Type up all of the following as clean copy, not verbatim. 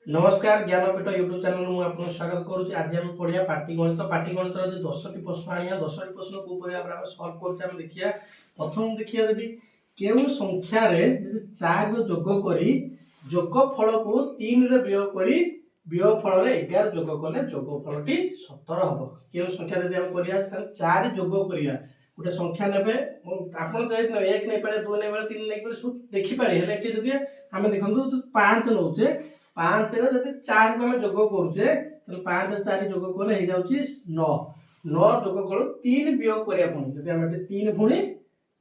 नमस्कार Jnanpith YouTube channel में आपको स्वागत करुच्ची। आज आम पढ़िया पाटीगणित। पाटीगणित जो 10टी प्रश्न आनिया 10टी प्रश्न को भाव सल्व कर देखिए। प्रथम देखिए जदि केउ संख्या रे 4 जोग करी जोगफल को 3 रे वियोग करी वियोगफल रे 11 जोग कले जोगफलटी 17 हबो। केउ संख्या रे हम करिया 4 जोग करिया गोटे संख्या नेबे आपन जदि 1 नै पारे 2 नै पारे 3 नै पारे सब देखि पारे हेले एटी जदि हम देखंतु 5 नउचे 5 रे जदि 4 को हम जोग करूचे त 5 रे 4 जोग कले हे जाउची 9 9 जोग कलो 3 वियोग करिया पुनी जदि हम 3 पुनी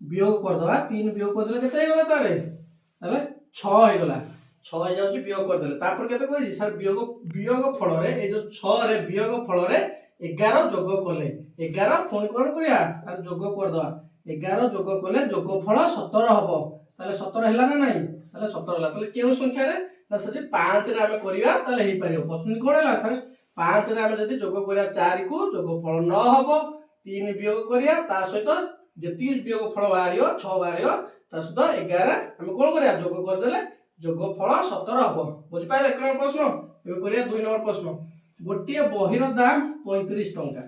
वियोग कर दवा 3 वियोग कर देले केते हेगला ताले 6 हेगला 6 हे जाउची वियोग कर देले तापर केते कहै सर वियोग फल रे ए जो 6 रे वियोग फल रे 11 जोग कले 11 फोन कोन करिया सर जोग कर दवा 11 जोग कले जोगफल 17 हबो ताले 17 हेला ना नहीं ताले 17 हला ताले केउ संख्या रे ना सदी 5 रे हम करिया ताले हे परियो प्रश्न कोन हला सर 5 रे हम जदी जोग करिया 4 को जोगफल 9 हबो 3 वियोग करिया ता सहित जति वियोगफल बाहरियो 6 बाहरियो ता सहित 11 हम कोन करिया जोग कर देले जोगफल 17 हबो। बुझ पाइले एक नंबर प्रश्न। एबे करिया 2 नंबर प्रश्न। गोटिए बहिर दाम 35 टंका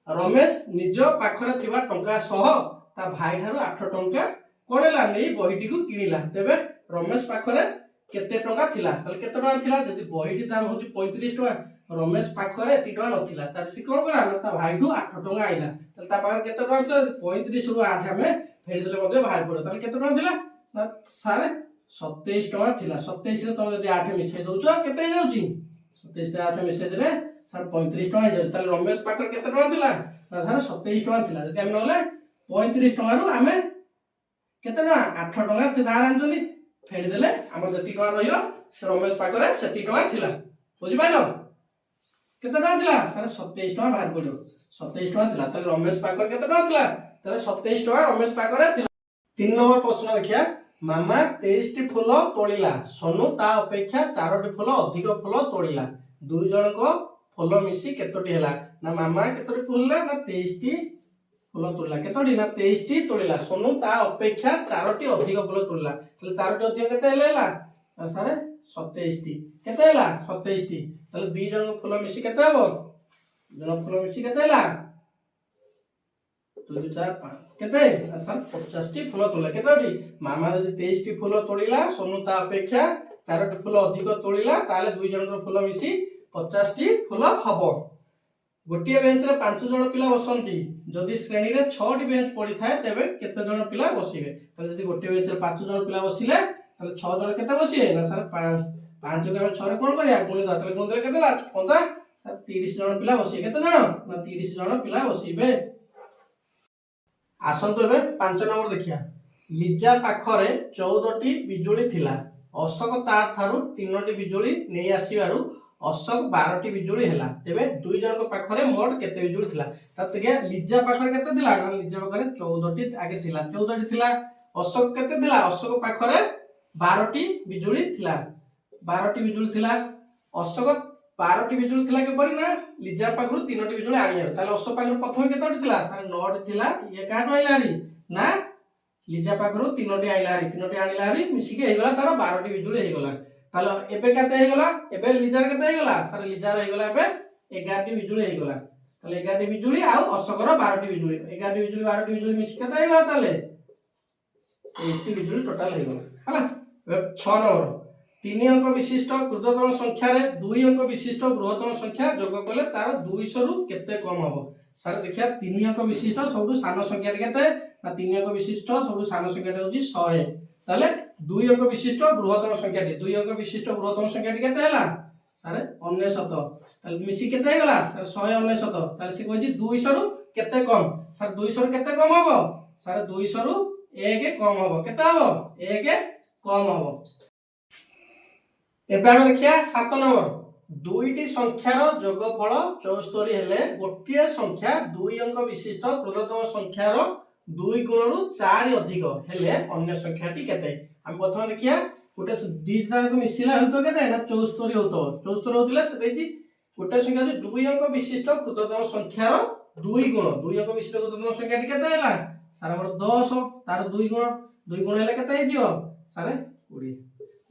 रमेश निज पाखरे थिबा टंका सह ता भाई ठारू 8 टंका कोडेला नै बहिटी को किनिला तेबे रमेश पाखरे केते टंका थिला तले केते टंका थिला जदि बहिटी दाम होची 35 टंका रमेश पाखरे एति टंका नथिला तार से कोन करा ता भाई ठू 8 टंका आइला तले ता पाखरे केते टंका थिला 35 रु 8 हमें फेर देले मध्ये बाहर पड़ो तले केते टंका थिला ना सारे 27 टंका थिला 27 रे तुम जदि 8 मिसे दोचो केते जाउची 27 रे 8 मिसे देले सर 35 टंका जाउ तले रमेश पाखरे केते टंका थिला ना सर 27 टंका थिला जदि हम नले 35 टंका रु हमें केते टंका 8 टंका से धार आनजोनी फेर देले हमर जति टंका रहियो से रमेश पाखरे सेति टंका थिला। बुझि पाइलो केते टंका थिला सर 27 टंका बाहर पड़ो 27 टंका थिला तले रमेश पाखरे केते टंका थिला तले 27 टंका रमेश पाखरे थिला। 3 नंबर प्रश्न देखिया मामा 23 टी फूल तोड़िला सोनू ता अपेक्षा 4 टी फूल अधिक फूल तोड़िला दुई जन को फूल मिसी केतोटी हैला ना मामा केतोटी फूलला ना 23 टी फूल तोड़िला केतोटी ना 23 टी तोड़िला सोनू ता अपेक्षा 4 टी अधिक फूल तोड़िला तले 4 टी अधिक केते हैला सारे 27 टी केते हैला 27 टी तले दुई जन को फूल मिसी केते हबो जन फूल मिसी केते हैला 2 4 5 केते सर 50 टी फूल तोड़िला केतोटी मामा जदि 23 टी फूल तोड़िला सोनू ता अपेक्षा 4 टी फूल अधिक तोड़िला ताले दुई जन को फूल मिसी 50 टी फूल हबो। गोटिए बेंच रे 5 जन पिला बसंती जदि श्रेणी रे 6 टी बेंच पड़ी थाए तेबे केते जन पिला बसिबे त जदि गोटिए बेंच रे 5 जन पिला बसिले ताले 6 जन केते बसिए ना सर 5 5 को हम 6 रे कोन करिया गुणी द ताले गुण दे केते ला 50 सर 30 जन पिला बसिए केते जन ना 30 जन पिला बसिबे। आसंतो एबे 5 नंबर देखिया लिजा पाखरे 14 टी बिजुली थिला अशोक तार थारु 3 टी बिजुली नै आसीबारु अशोक 12 टी बिजुली हैला तेबे दुई जन को पाखरे मोट केते बिजुली थिला त तके लिजा पाखरे केते थिला ना लिजा पाखरे 14 टी आगे थिला 14 टी थिला अशोक केते थिला अशोक पाखरे 12 टी बिजुली थिला 12 टी बिजुली थिला अशोक 12 टी बिजुली थिला के परि ना लिजा पाखरु 3 टी बिजुली आनिया ताले अशोक पाखरु प्रथम केते टी थिला सर 9 टी थिला ये काट आइलारी ना लिजा पाखरु 3 टी आइलारी 3 टी आनिलारी मिसी के हेगला तार 12 टी बिजुली हेगला ताले एबे केते हेगला एबे लिजार केते हेगला सर लिजार हेगला एबे 11 टी बिजुली हेगला ताले 11 टी बिजुली आ अशोकर 12 टी बिजुली 11 टी बिजुली 12 टी बिजुली मिसी केते हेगला ताले 23 टी बिजुली टोटल हेगला हला। 6 नंबर 3 अंक विशिष्ट क्षुद्रतम संख्या रे 2 अंक विशिष्ट बृहत्तम संख्या जोग कले तार 200 रु केते कम हबो सर देखिया 3 अंक विशिष्ट सबु सानो संख्या केते ना 3 अंक विशिष्ट सबु सानो संख्या होची 100 ताले 2 अंक विशिष्ट बृहत्तम संख्या 2 अंक विशिष्ट बृहत्तम संख्या केते हैला सर 99 ताले मिसी केते हेगला सर 199 ताले से कहजी 200 रु केते कम सर 200 रु केते कम हबो सर 200 रु 1 कम हबो केते हबो 1 कम हबो। एबे हम देखिया 7 नंबर दुईटी संख्यार जोगफल 74 हेले गोटिए संख्या 2 अंक विशिष्ट क्षुद्रतम संख्यार 2 गुण रु 4 अधिक हेले अन्य संख्याटी केते हम प्रथम देखिया गोटे दीटा को मिसिला होतो केते ना 74 होतो 74 होतिले से देजी गोटे संख्या जो 2 अंक विशिष्ट क्षुद्रतम संख्यार 2 गुण 2 अंक विशिष्ट क्षुद्रतम संख्याटी केते हैला सारा हमर 10 तार 2 गुण हेले केते हे जियो सारे 20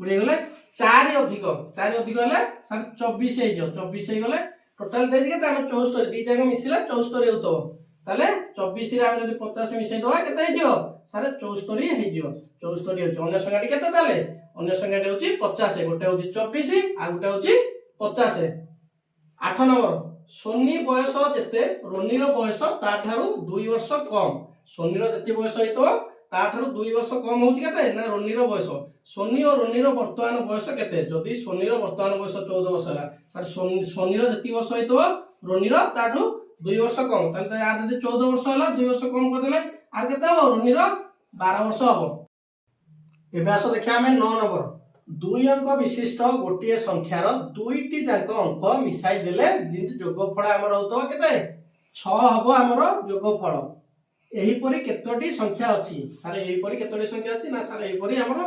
20 गले चारि अधिक हेले सर 24 हे जो 24 हे गले टोटल दे दिके त 74 दी जाक मिसिला 74 हेउतो ताले 24 रे हम जदी 50 मिसै दवा केते हे जो सर 74 हे जो 74 हे अन्य संख्याटी केते ताले अन्य संख्याटी होची 50 गोटे होची 24 आ गोटे होची 50 8 नंबर सोनी बयस जेते रोनी रो बयस ता थारु 2 वर्ष कम सोनी रो जति बयस हेतो ता थारु 2 वर्ष कम होची केते ना रोनी रो बयस सोनी और रोनी रो वर्तमान बयस केते जदी सोनी रो वर्तमान बयस 14 वर्ष हला सर सोनी रो जति वर्ष हेतो रोनी रो ताठु 2 वर्ष कम ताले आ जदी 14 वर्ष हला 2 वर्ष कम कर देले आ केते हो रोनी रो 12 वर्ष हबो एबे आसो देखिया हमें 9 नंबर 2 अंक विशिष्ट गोटिए संख्यार दुईटी जाक अंक मिसाई देले जिंति जोगफल हमर होतो केते 6 हबो हमर जोगफल एही परी केतोटी संख्या अछि सर एही परी केतोटी संख्या अछि ना सर एही परी हमर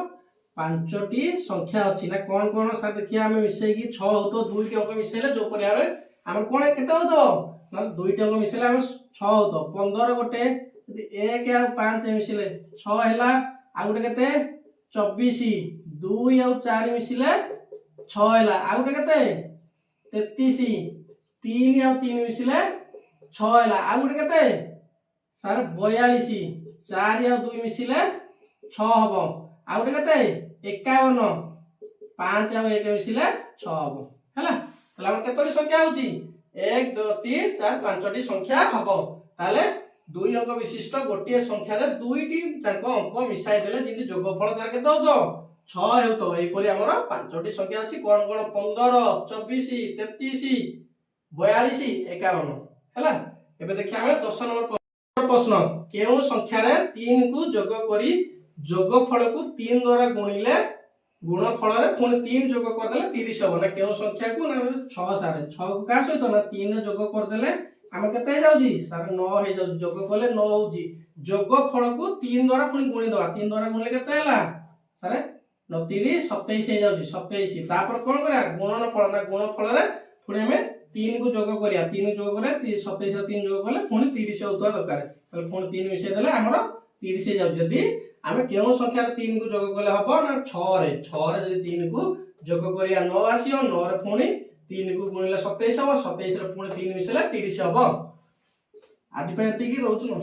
पांचटी संख्या अछि ना कोन कोन सर देखिया हमें मिसै की 6 होतो दुईटी अंक मिसैले जो परी आरे हमर कोन केते होतो ना दुईटी अंक मिसैले हम 6 होतो 15 गोटे यदि 1 आ 5 मिसैले 6 हैला आ गोटे केते 24 2 आ 4 मिसैले 6 हैला आ गोटे केते 33 3 आ 3 मिसैले 6 हैला आ गोटे केते सर 42 4 आ 2 मिसैले 6 हबो आ गोटे केते 51 5 आ 1 मिसैले 6 हबो हैला तला हम केतोटी संख्या होची 1 2 3 4 5टी संख्या हबो ताले दुई अंक विशिष्ट गोटिए संख्या रे दुईटी जाक अंक मिसाई देले जिंति जोगफल तार केते होतो 6 हेउतो एई परी हमर पांचटी संख्या अछि कोन कोन 15 24 33 42 51 हैला एबे देखिया हम 10 नंबर प्रश्न केउ संख्या रे 3 को जोग करी जोगफल को 3 द्वारा गुणिले गुणफल रे पुनी 3 जोग कर देले 30 हो ना केउ संख्या को ना 6 सारे 6 को का सहित ना 3 जोग कर देले हम केते हे जाउजी सर 9 हे जाउजी जोग कले 9 होजी जोगफल को 3 द्वारा पुनी गुणी दवा 3 द्वारा गुणले केते हला सर 29 27 हे जाउजी 27 तापर कोन करा गुणनफल ना गुणफल रे पुनी हमें 3 को जोग करिया 3 जोग करे 27 रे 3 जोग कले पुनी 30 होतवा दरकार तले पुनी 3 मिसे देले हमर 30 हे जाउजी यदि आमे केउ संख्या रे 3 को जोग कले हबो ना 6 रे जदी 3 को जोग करिया 9 आसीओ 9 रे पुनी 3 को गुणिले 27 हबो 27 रे पुनी 3 मिसेले 30 हबो आदि पे एति की रहउछु न।